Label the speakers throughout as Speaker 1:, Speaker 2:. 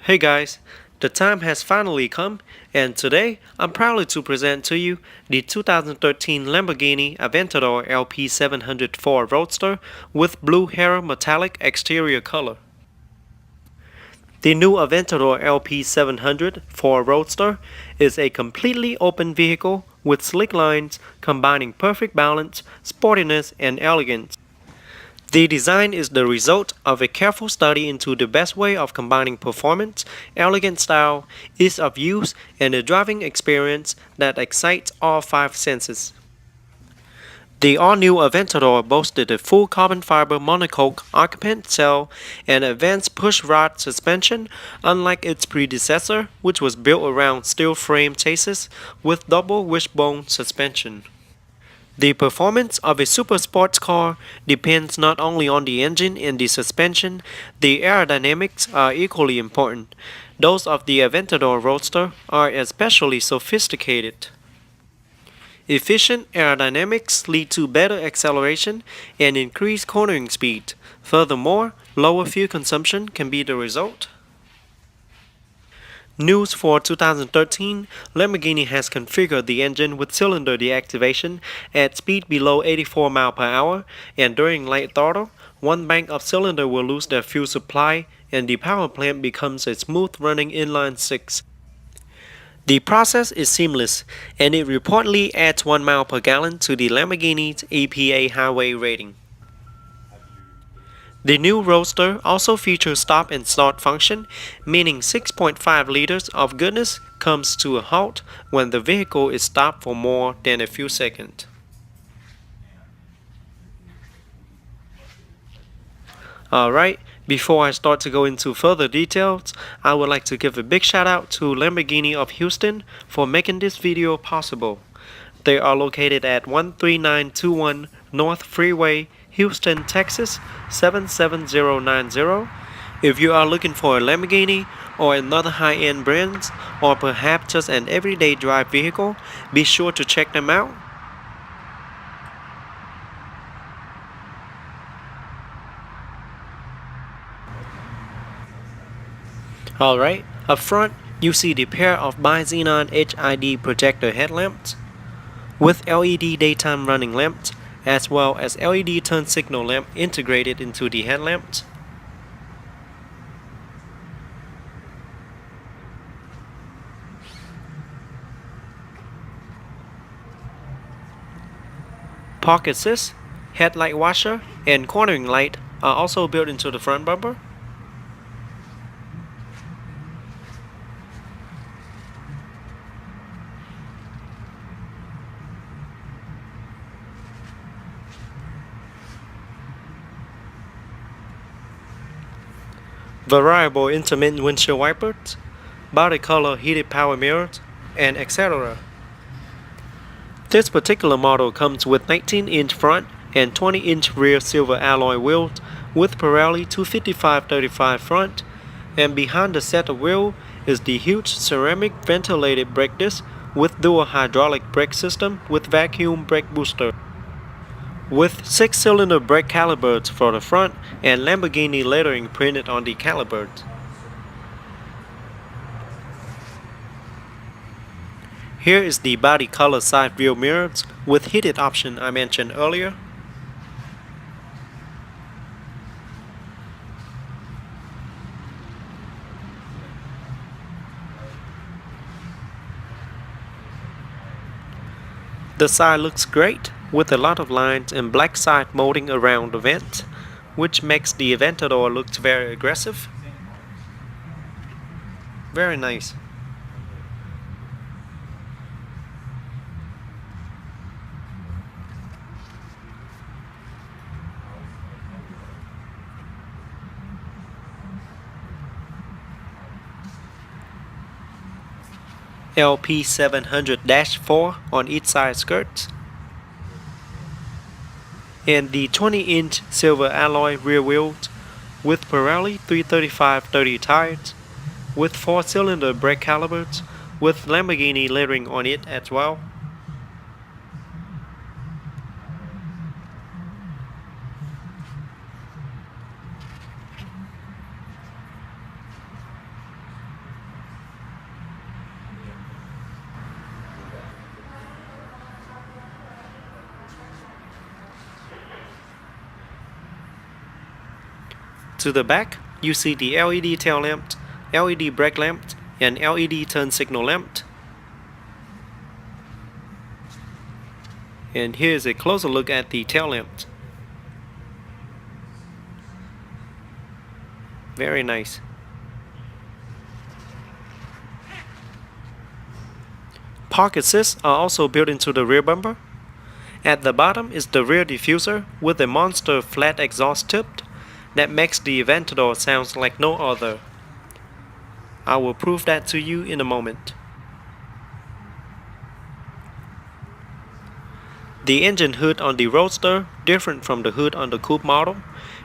Speaker 1: Hey guys, the time has finally come, and today I'm proud to present to you the 2013 Lamborghini Aventador LP700-4 Roadster with blue hair metallic exterior color. The new Aventador LP700-4 Roadster is a completely open vehicle with sleek lines combining perfect balance, sportiness, and elegance. The design is the result of a careful study into the best way of combining performance, elegant style, ease of use, and a driving experience that excites all five senses. The all-new Aventador boasted a full carbon fiber monocoque occupant cell and advanced push-rod suspension, unlike its predecessor, which was built around steel frame chassis with double wishbone suspension. The performance of a super sports car depends not only on the engine and the suspension, the aerodynamics are equally important. Those of the Aventador Roadster are especially sophisticated. Efficient aerodynamics lead to better acceleration and increased cornering speed. Furthermore, lower fuel consumption can be the result. News for 2013, Lamborghini has configured the engine with cylinder deactivation at speed below 84 mph and during light throttle, one bank of cylinder will lose their fuel supply and the power plant becomes a smooth running inline six. The process is seamless and it reportedly adds 1 mile per gallon to the Lamborghini's EPA highway rating. The new Roadster also features stop and start function, meaning 6.5 liters of goodness comes to a halt when the vehicle is stopped for more than a few seconds. Alright, before I start to go into further details, I would like to give a big shout out to Lamborghini of Houston for making this video possible. They are located at 13921 North Freeway, Houston, Texas 77090. If you are looking for a Lamborghini or another high-end brand, or perhaps just an everyday drive vehicle, be sure to check them out. Alright, up front you see the pair of bi-xenon HID projector headlamps with LED daytime running lamps as well as LED turn signal lamp integrated into the headlamps. Park assist, headlight washer, and cornering light are also built into the front bumper. Variable intermittent windshield wipers, body color heated power mirrors, and etc. This particular model comes with 19-inch front and 20-inch rear silver alloy wheels with Pirelli 255/35 front, and behind the set of wheels is the huge ceramic ventilated brake disc with dual hydraulic brake system with vacuum brake booster. With 6-cylinder brake calipers for the front and Lamborghini lettering printed on the calipers. Here is the body color side view mirrors with heated option I mentioned earlier. The side looks great with a lot of lines and black side molding around the vent, which makes the Aventador look very aggressive. Very nice. LP700-4 on each side skirts, and the 20-inch silver alloy rear wheels with Pirelli 335/30 tires with 4-cylinder brake calipers with Lamborghini lettering on it as well. To the back, you see the LED tail lamp, LED brake lamp, and LED turn signal lamp. And here's a closer look at the tail lamp. Very nice. Park assists are also built into the rear bumper. At the bottom is the rear diffuser with a monster flat exhaust tip that makes the Aventador sound like no other. I will prove that to you in a moment. The engine hood on the Roadster different from the hood on the coupe model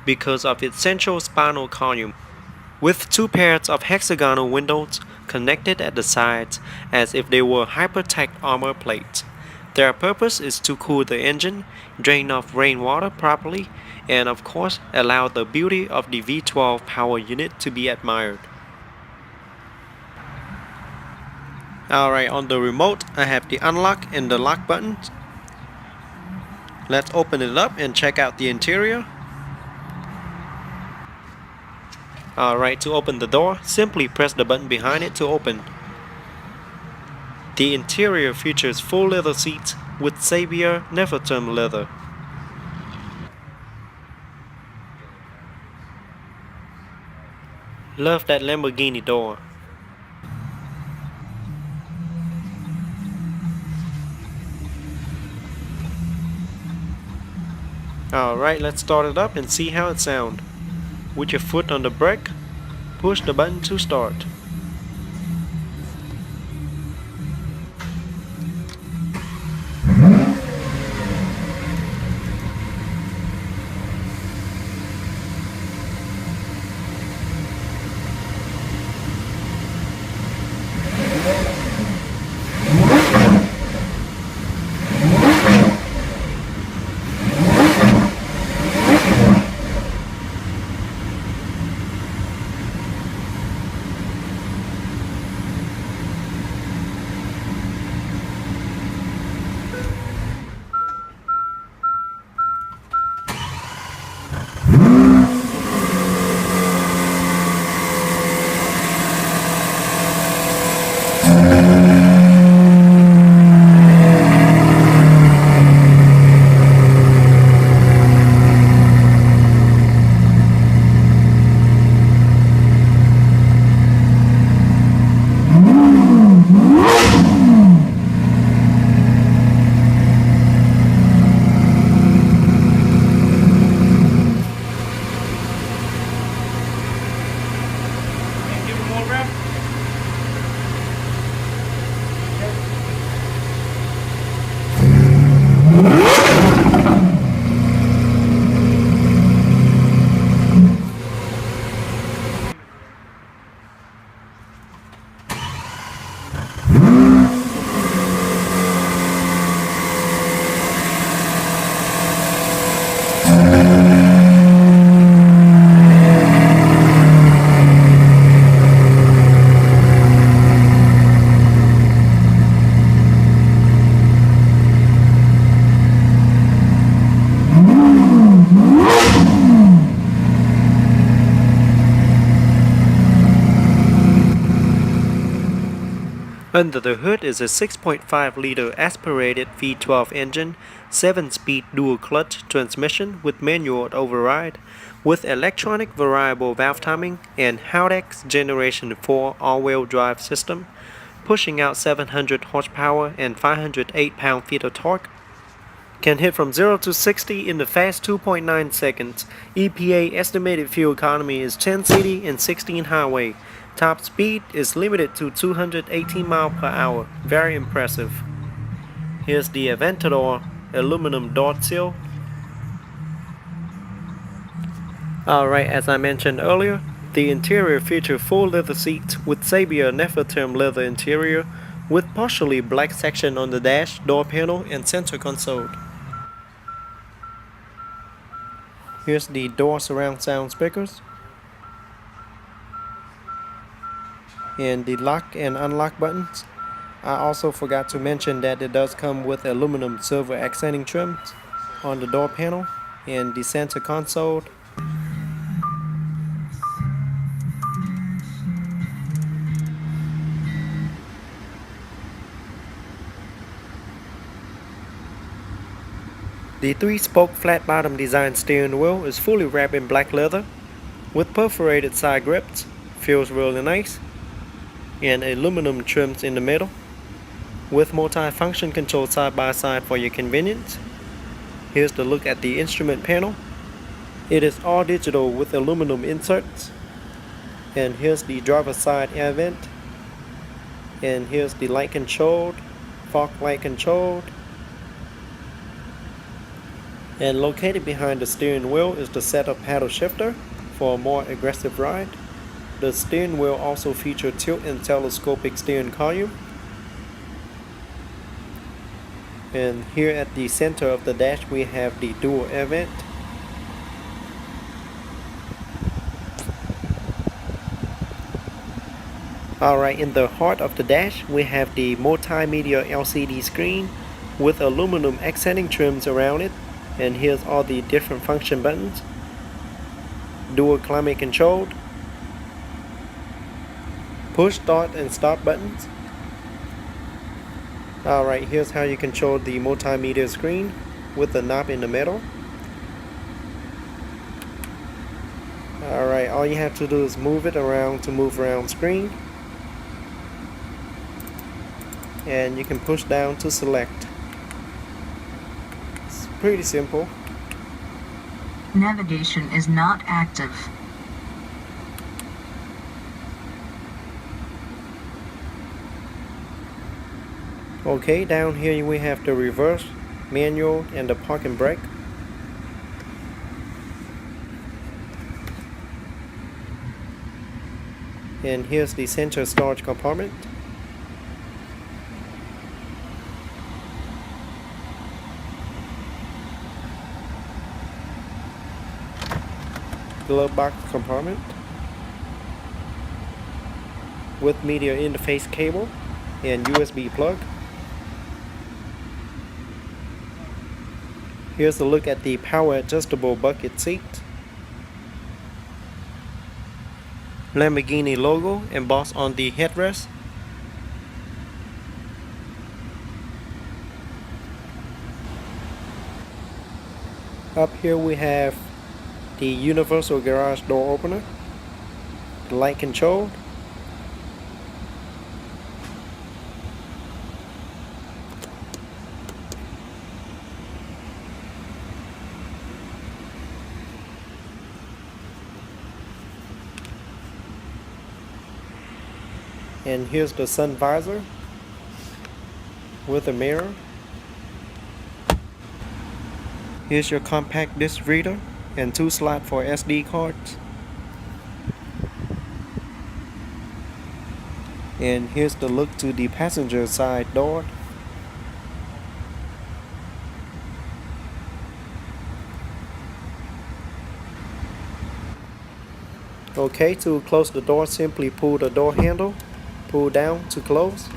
Speaker 1: because of its central spinal column, with two pairs of hexagonal windows connected at the sides as if they were hypertech armor plates. Their purpose is to cool the engine, drain off rainwater properly, and of course allow the beauty of the V12 power unit to be admired. Alright, on the remote I have the unlock and the lock buttons. Let's open it up and check out the interior. Alright, to open the door, simply press the button behind it to open. The interior features full leather seats with Sabia Nefertum leather. Love that Lamborghini door. Alright, let's start it up and see how it sounds. With your foot on the brake, push the button to start. Under the hood is a 6.5-liter aspirated V12 engine, 7-speed dual-clutch transmission with manual override, with electronic variable valve timing and Haldex Generation 4 all-wheel drive system, pushing out 700 horsepower and 508 pound-feet of torque. Can hit from 0 to 60 in the fast 2.9 seconds. EPA estimated fuel economy is 10 city and 16 highway. Top speed is limited to 218 miles per hour. Very impressive. Here's the Aventador aluminum door sill. Alright, as I mentioned earlier, the interior features full leather seats with Sabia Nefertum leather interior with partially black section on the dash, door panel, and center console. Here's the door surround sound speakers. And the lock and unlock buttons. I also forgot to mention that it does come with aluminum silver accenting trims on the door panel and the center console. The 3-spoke flat-bottom design steering wheel is fully wrapped in black leather with perforated side grips, feels really nice, and aluminum trims in the middle with multi-function control side by side for your convenience. Here's the look at the instrument panel. It is all digital with aluminum inserts. And here's the driver's side air vent. And here's the light controlled, fog light controlled. And located behind the steering wheel is the setup paddle shifter for a more aggressive ride. The steering wheel also features tilt and telescopic steering column. And here at the center of the dash we have the dual air vent. Alright, in the heart of the dash we have the multimedia LCD screen with aluminum accenting trims around it. And here's all the different function buttons. Dual climate controlled, push start and stop buttons. Alright, here's how you control the multimedia screen with the knob in the middle. Alright, all you have to do is move it around to move around screen. And you can push down to select. It's pretty simple.
Speaker 2: Navigation is not active.
Speaker 1: Okay, down here we have the reverse, manual, and the parking brake. And here's the center storage compartment. Glove box compartment with media interface cable and USB plug. Here's a look at the power adjustable bucket seat. Lamborghini logo embossed on the headrest. Up here we have the universal garage door opener, the light control, and here's the sun visor with a mirror. Here's your compact disc reader and 2 slots for SD cards. And here's the look to the passenger side door. Okay, to close the door, simply pull the door handle, pull down to close.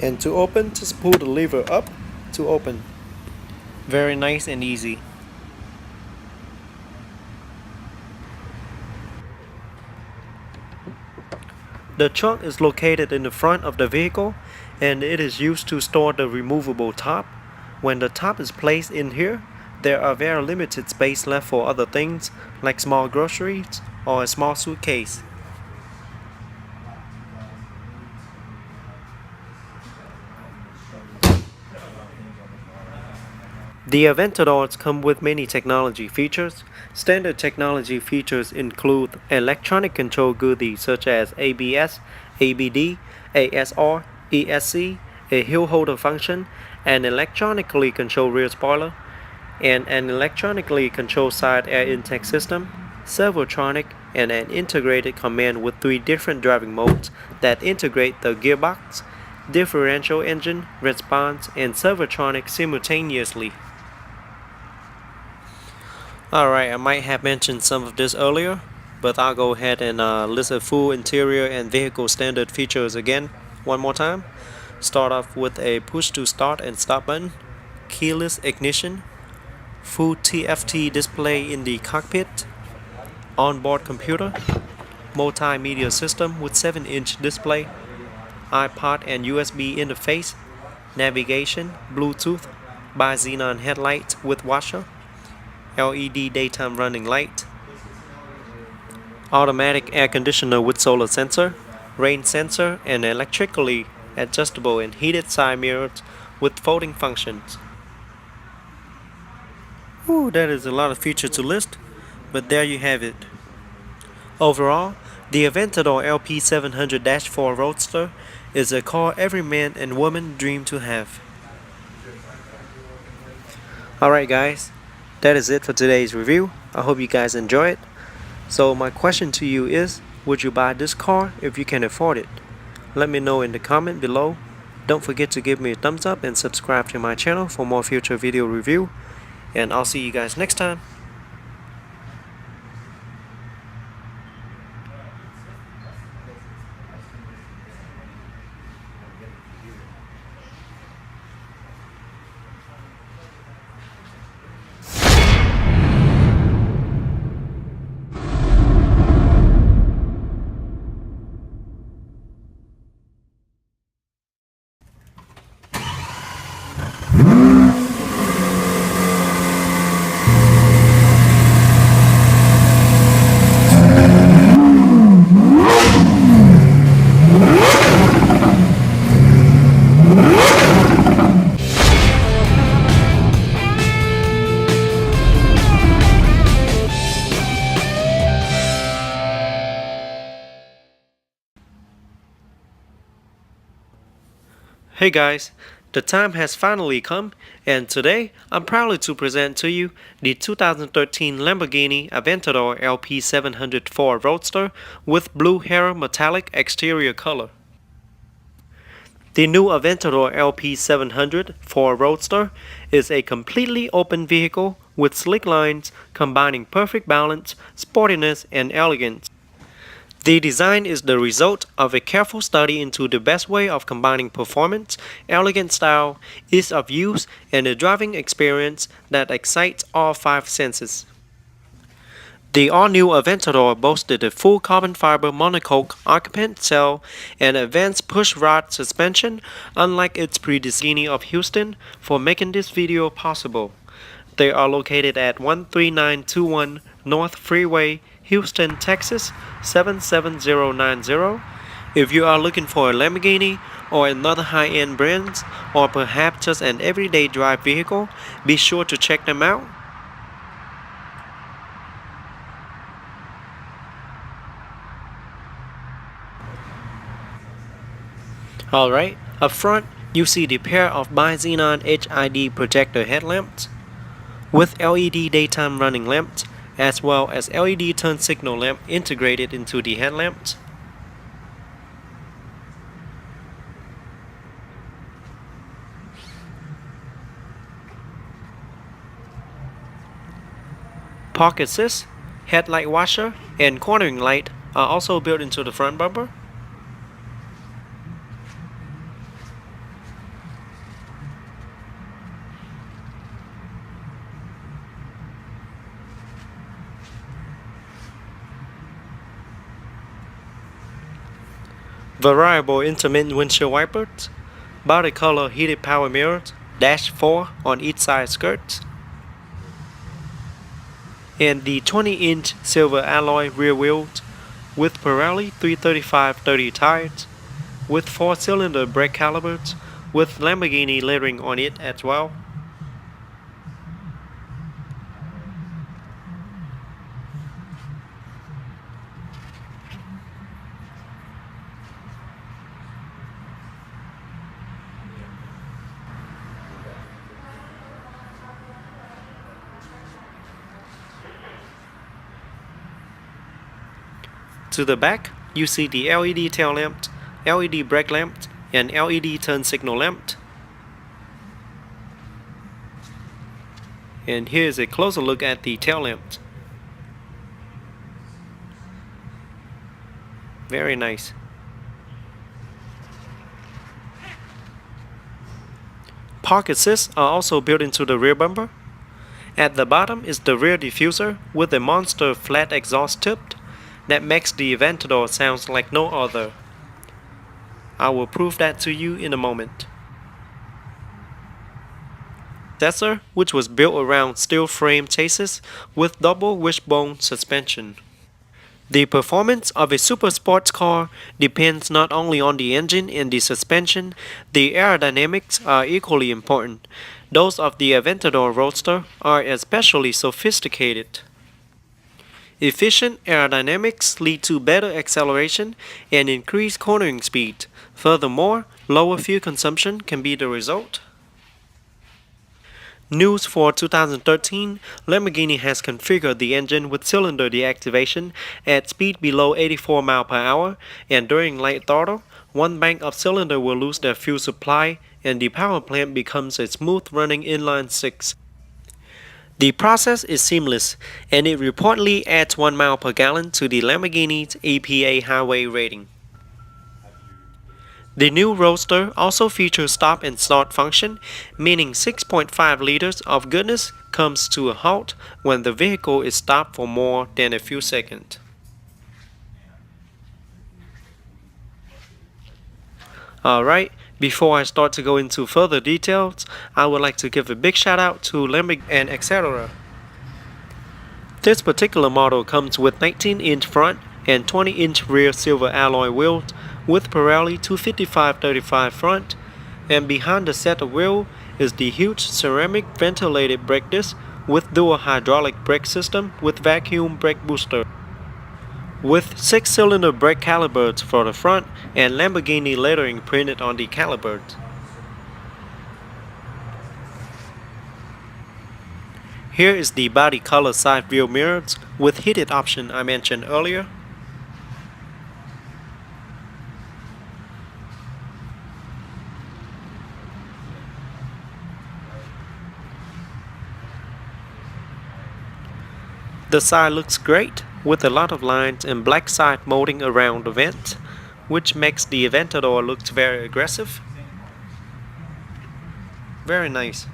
Speaker 1: And to open, just pull the lever up to open. Very nice and easy. The trunk is located in the front of the vehicle and it is used to store the removable top. When the top is placed in here, there are very limited space left for other things like small groceries or a small suitcase. The Aventadors come with many technology features. Standard technology features include electronic control goodies such as ABS, ABD, ASR, ESC, a hill holder function, an electronically controlled rear spoiler, and an electronically controlled side air intake system, servotronic, and an integrated command with 3 different driving modes that integrate the gearbox, differential engine, response, and servotronic simultaneously. Alright, I might have mentioned some of this earlier, but I'll go ahead and list a full interior and vehicle standard features again one more time. Start off with a push to start and stop button, keyless ignition, full TFT display in the cockpit, onboard computer, multimedia system with 7-inch display, iPod and USB interface, navigation, Bluetooth, bi-xenon headlight with washer, LED daytime running light, automatic air conditioner with solar sensor, rain sensor, and electrically adjustable and heated side mirrors with folding functions. Ooh, that is a lot of features to list, but there you have it. Overall, the Aventador LP700-4 Roadster is a car every man and woman dream to have. Alright guys, that is it for today's review. I hope you guys enjoy it. So my question to you is, would you buy this car if you can afford it? Let me know in the comment below. Don't forget to give me a thumbs up and subscribe to my channel for more future video review. And I'll see you guys next time. Hey guys, the time has finally come, and today I'm proud to present to you the 2013 Lamborghini Aventador LP700-4 Roadster with blue hair metallic exterior color. The new Aventador LP700-4 Roadster is a completely open vehicle with sleek lines combining perfect balance, sportiness, and elegance. The design is the result of a careful study into the best way of combining performance, elegant style, ease of use, and a driving experience that excites all five senses. The all-new Aventador boasted a full carbon fiber monocoque occupant cell and advanced push-rod suspension, unlike its predecessor of Houston, for making this video possible. They are located at 13921 North Freeway, Houston, Texas 77090. If you are looking for a Lamborghini or another high-end brand, or perhaps just an everyday drive vehicle, be sure to check them out. Alright, up front you see the pair of bi-xenon HID projector headlamps with LED daytime running lamps, as well as LED turn signal lamp integrated into the headlamps. Park assist, headlight washer, and cornering light are also built into the front bumper. Variable intermittent windshield wipers, body color heated power mirrors, dash 4 on each side skirts, and the 20-inch silver alloy rear wheels with Pirelli 335/30 tires, with 4-cylinder brake calipers, with Lamborghini lettering on it as well. To the back, you see the LED tail lamp, LED brake lamp, and LED turn signal lamp. And here's a closer look at the tail lamp. Very nice. Park assists are also built into the rear bumper. At the bottom is the rear diffuser with a monster flat exhaust tip that makes the Aventador sound like no other. I will prove that to you in a moment. Successor, which was built around steel frame chassis with double wishbone suspension. The performance of a super sports car depends not only on the engine and the suspension, the aerodynamics are equally important. Those of the Aventador Roadster are especially sophisticated. Efficient aerodynamics lead to better acceleration and increased cornering speed. Furthermore, lower fuel consumption can be the result. News for 2013, Lamborghini has configured the engine with cylinder deactivation at speed below 84 mph and during light throttle, one bank of cylinder will lose their fuel supply and the power plant becomes a smooth running inline 6. The process is seamless and it reportedly adds 1 mile per gallon to the Lamborghini's EPA highway rating. The new Roadster also features stop and start function, meaning 6.5 liters of goodness comes to a halt when the vehicle is stopped for more than a few seconds. Alright, before I start to go into further details, I would like to give a big shout out to Lamborghini and etc. This particular model comes with 19-inch front and 20-inch rear silver alloy wheels with Pirelli 255/35 front, and behind the set of wheel is the huge ceramic ventilated brake disc with dual hydraulic brake system with vacuum brake booster. With 6-cylinder brake calipers for the front and Lamborghini lettering printed on the calipers. Here is the body color side view mirrors with heated option I mentioned earlier. The side looks great with a lot of lines and black side molding around the vent, which makes the Aventador look very aggressive. Very nice.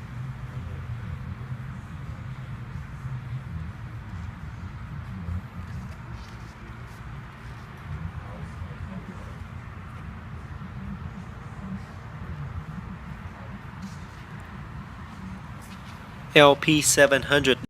Speaker 1: LP700